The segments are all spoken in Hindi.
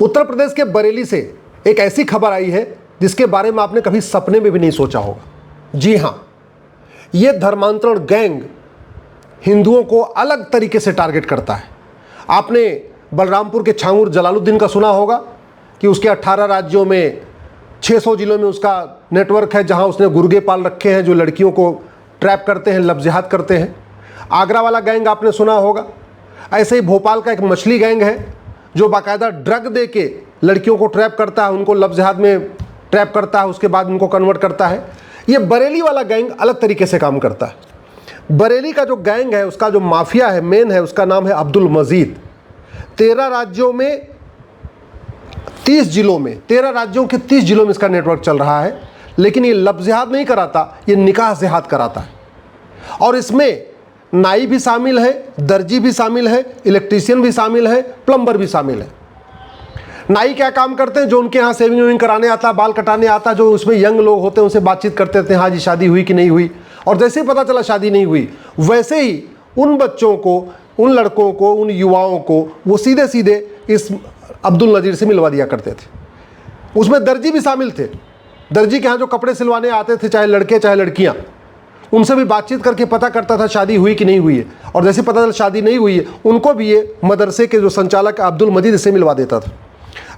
उत्तर प्रदेश के बरेली से एक ऐसी खबर आई है जिसके बारे में आपने कभी सपने में भी नहीं सोचा होगा। जी हाँ, ये धर्मांतरण गैंग हिंदुओं को अलग तरीके से टारगेट करता है। आपने बलरामपुर के छांगुर जलालुद्दीन का सुना होगा कि उसके 18 राज्यों में 600 जिलों में उसका नेटवर्क है, जहां उसने गुर्गे पाल रखे हैं जो लड़कियों को ट्रैप करते हैं, लफ्ज़ जिहाद करते हैं। आगरा वाला गैंग आपने सुना होगा। ऐसे ही भोपाल का एक मछली गैंग है जो बाकायदा ड्रग दे के लड़कियों को ट्रैप करता है, उनको लफ्ज़ जिहाद में ट्रैप करता है, उसके बाद उनको कन्वर्ट करता है। ये बरेली वाला गैंग अलग तरीके से काम करता है। बरेली का जो गैंग है, उसका जो माफिया है, मेन है, उसका नाम है अब्दुल मजीद। 13 राज्यों में 30 जिलों में 13 राज्यों के 30 जिलों में इसका नेटवर्क चल रहा है। लेकिन ये लफ्ज़ जिहाद नहीं कराता, ये निकाह जिहाद कराता है। और इसमें नाई भी शामिल है, दर्जी भी शामिल है, इलेक्ट्रीशियन भी शामिल है, प्लम्बर भी शामिल है। नाई क्या काम करते हैं? जो उनके यहाँ सेविंग वेविंग कराने आता, बाल कटाने आता, जो उसमें यंग लोग होते हैं उनसे बातचीत करते थे, हाँ जी शादी हुई कि नहीं हुई। और जैसे ही पता चला शादी नहीं हुई, वैसे ही उन बच्चों को, उन लड़कों को, उन युवाओं को वो सीधे सीधे इस अब्दुल नज़ीर से मिलवा दिया करते थे। उसमें दर्जी भी शामिल थे। दर्जी के यहाँ जो कपड़े सिलवाने आते थे, चाहे लड़के चाहे लड़कियाँ, उनसे भी बातचीत करके पता करता था शादी हुई कि नहीं हुई है। और जैसे पता चला शादी नहीं हुई है, उनको भी ये मदरसे के जो संचालक अब्दुल मजीद से मिलवा देता था।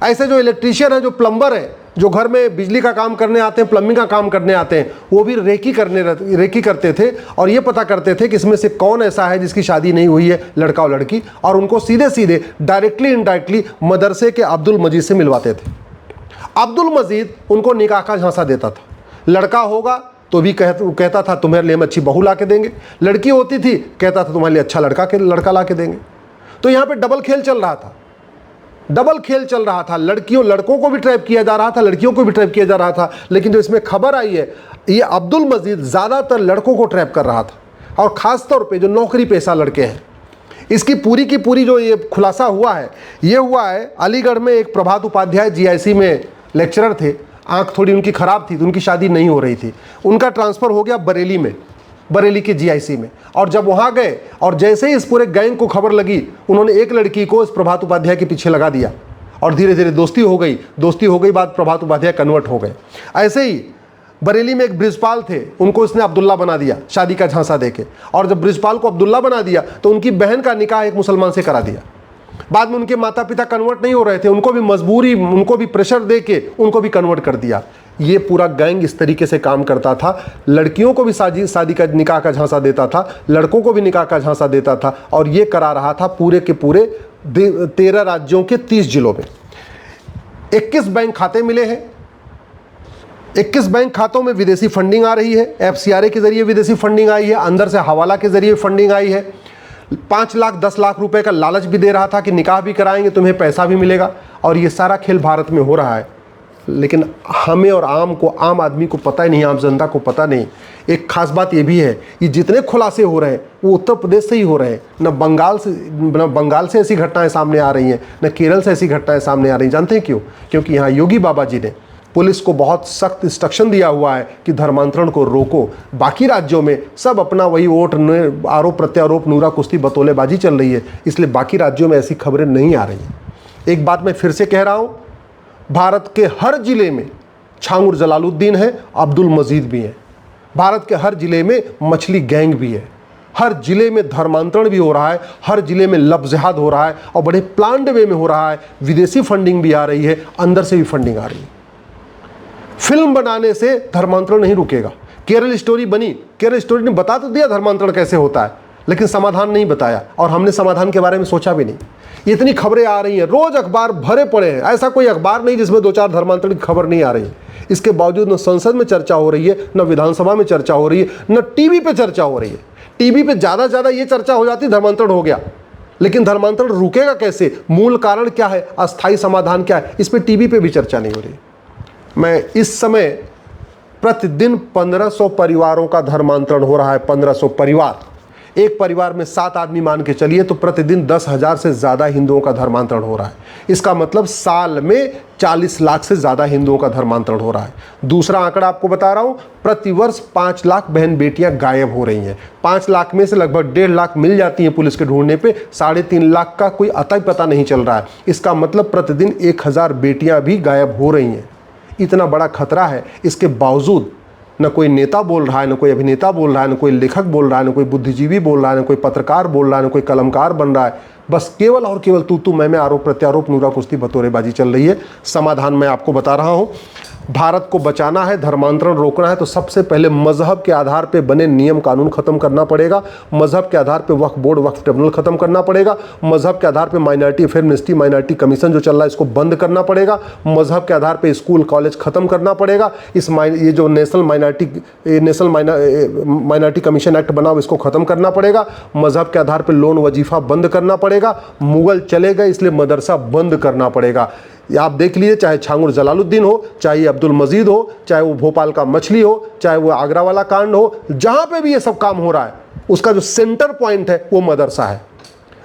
ऐसे जो इलेक्ट्रीशियन है, जो प्लम्बर है, जो घर में बिजली का काम करने आते हैं, प्लम्बिंग का काम करने आते हैं, वो भी रेकी करते थे और ये पता करते थे कि इसमें से कौन ऐसा है जिसकी शादी नहीं हुई है, लड़का और लड़की, और उनको सीधे सीधे डायरेक्टली इनडायरेक्टली मदरसे के अब्दुल मजीद से मिलवाते थे। अब्दुल मजीद उनको निकाह का झांसा देता था। लड़का होगा तो भी कहता था तुम्हारे लिए हम अच्छी बहू ला के देंगे, लड़की होती थी कहता था तुम्हारे लिए अच्छा लड़का ला के देंगे। तो यहाँ पे डबल खेल चल रहा था, डबल खेल चल रहा था। लड़कों को भी ट्रैप किया जा रहा था, लड़कियों को भी ट्रैप किया जा रहा था। लेकिन जो इसमें खबर आई है, ये अब्दुल मजीद ज़्यादातर लड़कों को ट्रैप कर रहा था, और ख़ास तौर पे जो नौकरी पेशा लड़के हैं। इसकी पूरी की पूरी जो ये खुलासा हुआ है, ये हुआ है अलीगढ़ में एक प्रभात उपाध्याय GIC में लेक्चरर थे। आँख थोड़ी उनकी ख़राब थी तो उनकी शादी नहीं हो रही थी। उनका ट्रांसफ़र हो गया बरेली में, बरेली के GIC में। और जब वहाँ गए और जैसे ही इस पूरे गैंग को खबर लगी, उन्होंने एक लड़की को इस प्रभात उपाध्याय के पीछे लगा दिया और धीरे धीरे दोस्ती हो गई। बाद प्रभात उपाध्याय कन्वर्ट हो गए। ऐसे ही बरेली में एक ब्रिजपाल थे, उनको इसने अब्दुल्ला बना दिया शादी का झांसा देके। और जब ब्रिजपाल को अब्दुल्ला बना दिया तो उनकी बहन का निकाह एक मुसलमान से करा दिया। बाद में उनके माता पिता कन्वर्ट नहीं हो रहे थे, उनको भी प्रेशर दे के उनको भी कन्वर्ट कर दिया। ये पूरा गैंग इस तरीके से काम करता था। लड़कियों को भी शादी का निकाह का झांसा देता था, लड़कों को भी निकाह का झांसा देता था, और ये करा रहा था पूरे के पूरे 13 राज्यों के 30 जिलों में। 21 बैंक खाते मिले हैं। 21 बैंक खातों में विदेशी फंडिंग आ रही है। FCRA के जरिए विदेशी फंडिंग आई है, अंदर से हवाला के जरिए फंडिंग आई है। 5 लाख 10 लाख रुपए का लालच भी दे रहा था कि निकाह भी कराएंगे, तुम्हें पैसा भी मिलेगा। और ये सारा खेल भारत में हो रहा है, लेकिन हमें और आम आदमी को पता ही नहीं, आम जनता को पता नहीं। एक खास बात ये भी है, ये जितने खुलासे हो रहे हैं वो उत्तर प्रदेश से ही हो रहे हैं। न बंगाल से ऐसी घटनाएं सामने आ रही हैं, न केरल से ऐसी घटनाएं सामने आ रही हैं। जानते हैं क्यों? क्योंकि यहाँ योगी बाबा जी ने पुलिस को बहुत सख्त इंस्ट्रक्शन दिया हुआ है कि धर्मांतरण को रोको। बाकी राज्यों में सब अपना वही वोट आरोप प्रत्यारोप, नूरा कुश्ती, बतौलेबाजी चल रही है, इसलिए बाकी राज्यों में ऐसी खबरें नहीं आ रही हैं। एक बात मैं फिर से कह रहा हूँ, भारत के हर जिले में छांगुर जलालुद्दीन है, अब्दुल मजीद भी है। भारत के हर जिले में मछली गैंग भी है। हर जिले में धर्मांतरण भी हो रहा है, हर जिले में लफ्ज़ जिहाद हो रहा है, और बड़े प्लान्ड वे में हो रहा है। विदेशी फंडिंग भी आ रही है, अंदर से भी फंडिंग आ रही है। फिल्म बनाने से धर्मांतरण नहीं रुकेगा। केरल स्टोरी बनी, केरल स्टोरी ने बता तो दिया धर्मांतरण कैसे होता है, लेकिन समाधान नहीं बताया, और हमने समाधान के बारे में सोचा भी नहीं। इतनी खबरें आ रही हैं, रोज अखबार भरे पड़े हैं। ऐसा कोई अखबार नहीं जिसमें 2-4 धर्मांतरण की खबर नहीं आ रही है। इसके बावजूद न संसद में चर्चा हो रही है, न विधानसभा में चर्चा हो रही है, न टीवी पे चर्चा हो रही है। टीवी पे ज़्यादा ये चर्चा हो जाती धर्मांतरण हो गया, लेकिन धर्मांतरण रुकेगा कैसे, मूल कारण क्या है, अस्थायी समाधान क्या है, इस पर टीवी पे भी चर्चा नहीं हो रही। मैं इस समय प्रतिदिन 1500 परिवारों का धर्मांतरण हो रहा है। 1500 परिवार एक परिवार में 7 आदमी मान के चलिए तो प्रतिदिन 10,000 से ज़्यादा हिंदुओं का धर्मांतरण हो रहा है। इसका मतलब साल में 40 लाख से ज़्यादा हिंदुओं का धर्मांतरण हो रहा है। दूसरा आंकड़ा आपको बता रहा हूँ, प्रतिवर्ष 5 लाख बहन बेटियां गायब हो रही हैं। 5 लाख में से लगभग 1.5 लाख मिल जाती हैं पुलिस के ढूंढने पे, 3.5 लाख का कोई अता पता नहीं चल रहा है। इसका मतलब प्रतिदिन 1000 बेटियां भी गायब हो रही हैं। इतना बड़ा खतरा है, इसके बावजूद न कोई नेता बोल रहा है, न कोई अभिनेता बोल रहा है, न कोई लेखक बोल रहा है, न कोई बुद्धिजीवी बोल रहा है, न कोई पत्रकार बोल रहा है, न कोई कलमकार बन रहा है। बस केवल और केवल तू मैं आरोप प्रत्यारोप, नूरा कुश्ती बतौरेबाजी चल रही है। समाधान मैं आपको बता रहा हूँ। भारत को बचाना है, धर्मांतरण रोकना है तो सबसे पहले मजहब के आधार पे बने नियम कानून खत्म करना पड़ेगा। मजहब के आधार पे वक्फ बोर्ड, वक्फ ट्रिब्यूनल खत्म करना पड़ेगा। मजहब के आधार पे minority affair ministry, minority commission जो चल रहा है इसको बंद करना पड़ेगा। मजहब के आधार पे स्कूल कॉलेज खत्म करना पड़ेगा। ये जो नेशनल माइनॉरिटी कमीशन एक्ट बना इसको खत्म करना पड़ेगा। मजहब के आधार पे लोन वजीफा बंद करना पड़ेगा। मुगल चले गए इसलिए मदरसा बंद करना पड़ेगा। आप देख लीजिए, चाहे छांगुर जलालुद्दीन हो, चाहे अब्दुल मजीद हो, चाहे वो भोपाल का मछली हो, चाहे वो आगरा वाला कांड हो, जहां पे भी ये सब काम हो रहा है उसका जो सेंटर पॉइंट है वो मदरसा है।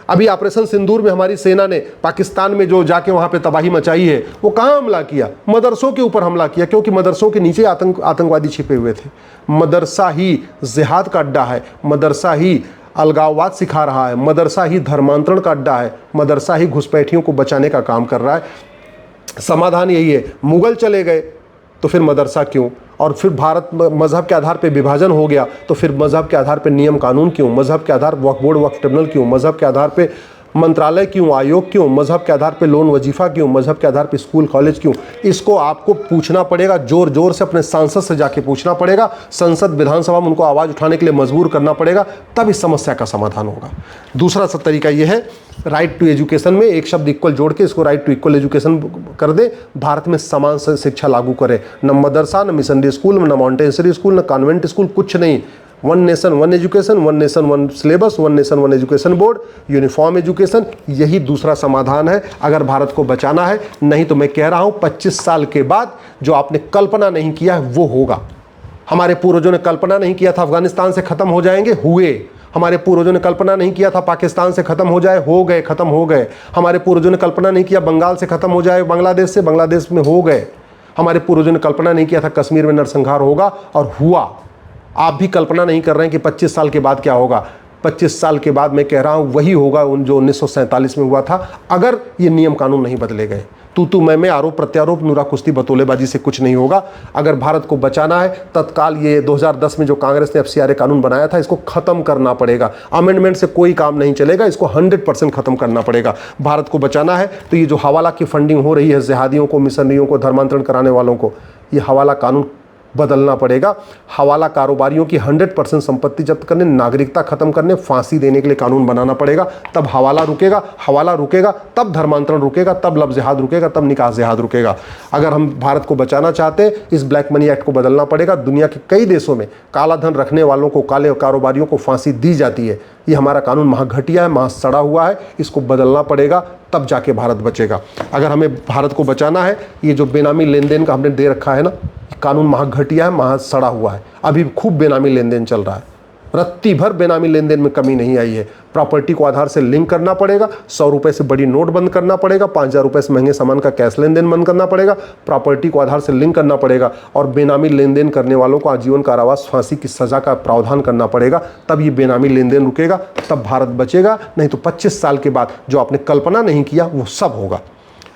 अभी ऑपरेशन सिंदूर में हमारी सेना ने पाकिस्तान में जो जाके वहां पे तबाही मचाई है, वो कहां हमला किया? मदरसों के ऊपर हमला किया, क्योंकि मदरसों के नीचे आतंकवादी छिपे हुए थे। मदरसा ही जिहाद का अड्डा है, मदरसा ही अलगाववाद सिखा रहा है, मदरसा ही धर्मांतरण का अड्डा है, मदरसा ही घुसपैठियों को बचाने का काम कर रहा है। समाधान यही है, मुगल चले गए तो फिर मदरसा क्यों? और फिर भारत मजहब के आधार पे विभाजन हो गया तो फिर मजहब के आधार पे नियम कानून क्यों? मजहब के आधार वक्फ बोर्ड, वक्फ ट्रिब्यूनल क्यों? मजहब के आधार पे मंत्रालय क्यों, आयोग क्यों? मजहब के आधार पे लोन वजीफा क्यों? मजहब के आधार पे स्कूल कॉलेज क्यों? इसको आपको पूछना पड़ेगा, जोर जोर से अपने सांसद से जाके पूछना पड़ेगा। संसद विधानसभा में उनको आवाज़ उठाने के लिए मजबूर करना पड़ेगा, तब इस समस्या का समाधान होगा। दूसरा तरीका यह है, राइट टू एजुकेशन में एक शब्द इक्वल जोड़ के इसको राइट टू इक्वल एजुकेशन कर दे। भारत में समान शिक्षा लागू करे, न मदरसा, न मिशनरी स्कूल, न मॉन्टेसरी स्कूल, न कॉन्वेंट स्कूल, कुछ नहीं। One nation one education, one nation one syllabus, one nation one education board, uniform education, यही दूसरा समाधान है अगर भारत को बचाना है। नहीं तो मैं कह रहा हूं 25 साल के बाद जो आपने कल्पना नहीं किया है वो होगा। हमारे पूर्वजों ने कल्पना नहीं किया था अफगानिस्तान से खत्म हो जाएंगे, हुए। हमारे पूर्वजों ने कल्पना नहीं किया था पाकिस्तान से खत्म हो जाए, हो गए, खत्म हो गए। हमारे पूर्वजों ने कल्पना नहीं किया बंगाल से खत्म हो जाए बांग्लादेश से, बांग्लादेश में हो गए। हमारे पूर्वजों ने कल्पना नहीं किया था कश्मीर में नरसंहार होगा, और हुआ। आप भी कल्पना नहीं कर रहे हैं कि 25 साल के बाद क्या होगा। 25 साल के बाद मैं कह रहा हूं वही होगा जो 1947 में हुआ था, अगर ये नियम कानून नहीं बदले गए। तू मैं आरोप प्रत्यारोप, नूरा कुश्ती बतौलेबाजी से कुछ नहीं होगा। अगर भारत को बचाना है तत्काल ये 2010 में जो कांग्रेस ने FCRA कानून बनाया था इसको खत्म करना पड़ेगा। अमेंडमेंट से कोई काम नहीं चलेगा, इसको 100% खत्म करना पड़ेगा। भारत को बचाना है तो ये जो हवाला की फंडिंग हो रही है जिहादियों को, मिशनरियों को, धर्मांतरण कराने वालों को, ये हवाला कानून बदलना पड़ेगा। हवाला कारोबारियों की 100% संपत्ति जब्त करने, नागरिकता खत्म करने, फांसी देने के लिए कानून बनाना पड़ेगा, तब हवाला रुकेगा। हवाला रुकेगा तब धर्मांतरण रुकेगा, तब लव जिहाद रुकेगा, तब निकाह जिहाद रुकेगा। अगर हम भारत को बचाना चाहते हैं इस ब्लैक मनी एक्ट को बदलना पड़ेगा। दुनिया के कई देशों में काला धन रखने वालों को, काले कारोबारियों को फांसी दी जाती है। ये हमारा कानून महाघटिया है, महा सड़ा हुआ है, इसको बदलना पड़ेगा, तब जाके भारत बचेगा। अगर हमें भारत को बचाना है, ये जो बेनामी लेन देन का हमने दे रखा है ना, कानून महाघटिया है, महा सड़ा हुआ है। अभी खूब बेनामी लेन देन चल रहा है, रत्ती भर बेनामी लेन देन में कमी नहीं आई है। प्रॉपर्टी को आधार से लिंक करना पड़ेगा, 100 रुपये से बड़ी नोट बंद करना पड़ेगा, 5000 रुपये से महंगे सामान का कैश लेन देन बंद करना पड़ेगा, प्रॉपर्टी को आधार से लिंक करना पड़ेगा, और बेनामी लेन देन करने वालों को आजीवन कारावास, फांसी की सज़ा का प्रावधान करना पड़ेगा। तब ये बेनामी लेन देन रुकेगा, तब भारत बचेगा। नहीं तो 25 साल के बाद जो आपने कल्पना नहीं किया वो सब होगा।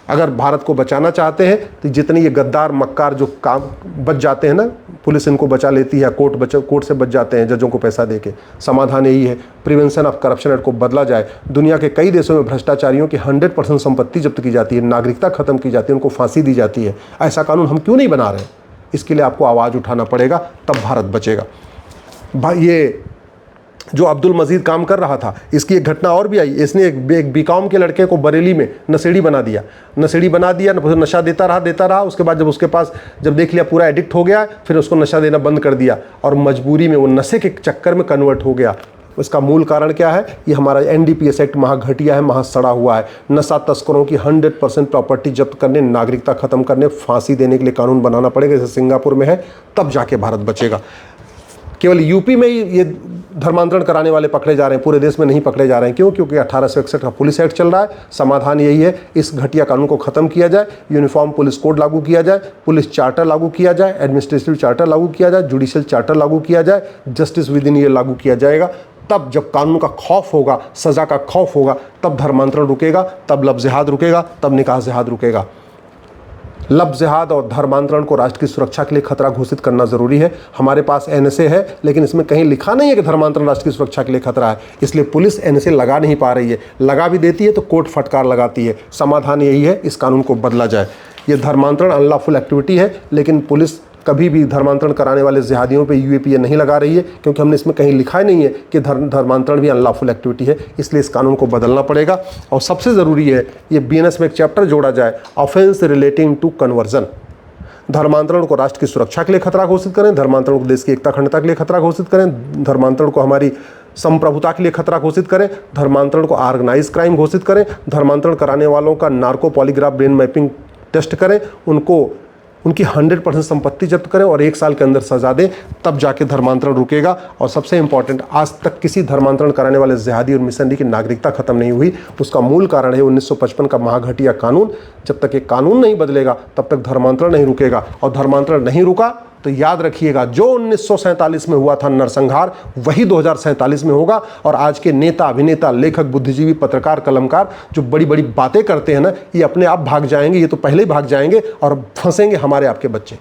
अगर भारत को बचाना चाहते हैं तो जितने ये गद्दार मक्कार जो काम बच जाते हैं ना, पुलिस इनको बचा लेती है, कोर्ट से बच जाते हैं जजों को पैसा देके। समाधान यही है, प्रिवेंशन ऑफ करप्शन एक्ट को बदला जाए। दुनिया के कई देशों में भ्रष्टाचारियों की 100% संपत्ति जब्त की जाती है, नागरिकता खत्म की जाती है, उनको फांसी दी जाती है। ऐसा कानून हम क्यों नहीं बना रहे? इसके लिए आपको आवाज़ उठाना पड़ेगा, तब भारत बचेगा। ये जो अब्दुल मजीद काम कर रहा था, इसकी एक घटना और भी आई। इसने एक बीकॉम के लड़के को बरेली में नशेड़ी बना दिया, नशा देता रहा। उसके बाद जब उसके पास जब देख लिया पूरा एडिक्ट हो गया, फिर उसको नशा देना बंद कर दिया, और मजबूरी में वो नशे के चक्कर में कन्वर्ट हो गया। इसका मूल कारण क्या है? ये हमारा NDPS एक्ट महाघटिया है, महा सड़ा हुआ है। नशा तस्करों की 100% प्रॉपर्टी जब्त करने, नागरिकता खत्म करने, फांसी देने के लिए कानून बनाना पड़ेगा, जैसे सिंगापुर में है, तब जाके भारत बचेगा। केवल यूपी में ही ये धर्मांतरण कराने वाले पकड़े जा रहे हैं, पूरे देश में नहीं पकड़े जा रहे हैं। क्यों? क्योंकि 1861 का पुलिस एक्ट चल रहा है। समाधान यही है, इस घटिया कानून को खत्म किया जाए, यूनिफॉर्म पुलिस कोड लागू किया जाए, पुलिस चार्टर लागू किया जाए, एडमिनिस्ट्रेटिव चार्टर लागू किया जाए, जुडिशियल चार्टर लागू किया जाए, जस्टिस विद इन ये लागू किया जाएगा। तब जब कानून का खौफ होगा, सजा का खौफ होगा, तब धर्मांतरण रुकेगा, तब लव जिहाद रुकेगा, तब निकाह जिहाद रुकेगा। लव जिहाद और धर्मांतरण को राष्ट्र की सुरक्षा के लिए खतरा घोषित करना जरूरी है। हमारे पास एनएसए है, लेकिन इसमें कहीं लिखा नहीं है कि धर्मांतरण राष्ट्र की सुरक्षा के लिए खतरा है, इसलिए पुलिस एनएसए लगा नहीं पा रही है। लगा भी देती है तो कोर्ट फटकार लगाती है। समाधान यही है, इस कानून को बदला जाए। ये धर्मांतरण अनलॉफुल एक्टिविटी है, लेकिन पुलिस कभी भी धर्मांतरण कराने वाले जिहादियों पे यूएपीए नहीं लगा रही है, क्योंकि हमने इसमें कहीं लिखा ही नहीं है कि धर्मांतरण भी अनलॉफुल एक्टिविटी है। इसलिए इस कानून को बदलना पड़ेगा। और सबसे ज़रूरी है, ये बीएनएस में एक चैप्टर जोड़ा जाए, ऑफेंस रिलेटिंग टू कन्वर्जन। धर्मांतरण को राष्ट्र की सुरक्षा के लिए खतरा घोषित करें, धर्मांतरण को देश की एकता अखंडता के लिए खतरा घोषित करें, धर्मांतरण को हमारी संप्रभुता के लिए खतरा घोषित करें, धर्मांतरण को ऑर्गेनाइज क्राइम घोषित करें, धर्मांतरण कराने वालों का narco polygraph brain mapping test करें, उनकी 100% संपत्ति जब्त करें और 1 साल के अंदर सजा दें, तब जाके धर्मांतरण रुकेगा। और सबसे इंपॉर्टेंट, आज तक किसी धर्मांतरण कराने वाले जिहादी और मिशनरी की नागरिकता खत्म नहीं हुई। उसका मूल कारण है 1955 का महाघटिया कानून। जब तक ये कानून नहीं बदलेगा, तब तक धर्मांतरण नहीं रुकेगा। और धर्मांतरण नहीं रुका तो याद रखिएगा, जो 1947 में हुआ था नरसंहार, वही 2047 में होगा। और आज के नेता, अभिनेता, लेखक, बुद्धिजीवी, पत्रकार, कलमकार जो बड़ी बड़ी बातें करते हैं ना, ये अपने आप भाग जाएंगे। ये तो पहले ही भाग जाएंगे और फंसेंगे हमारे आपके बच्चे।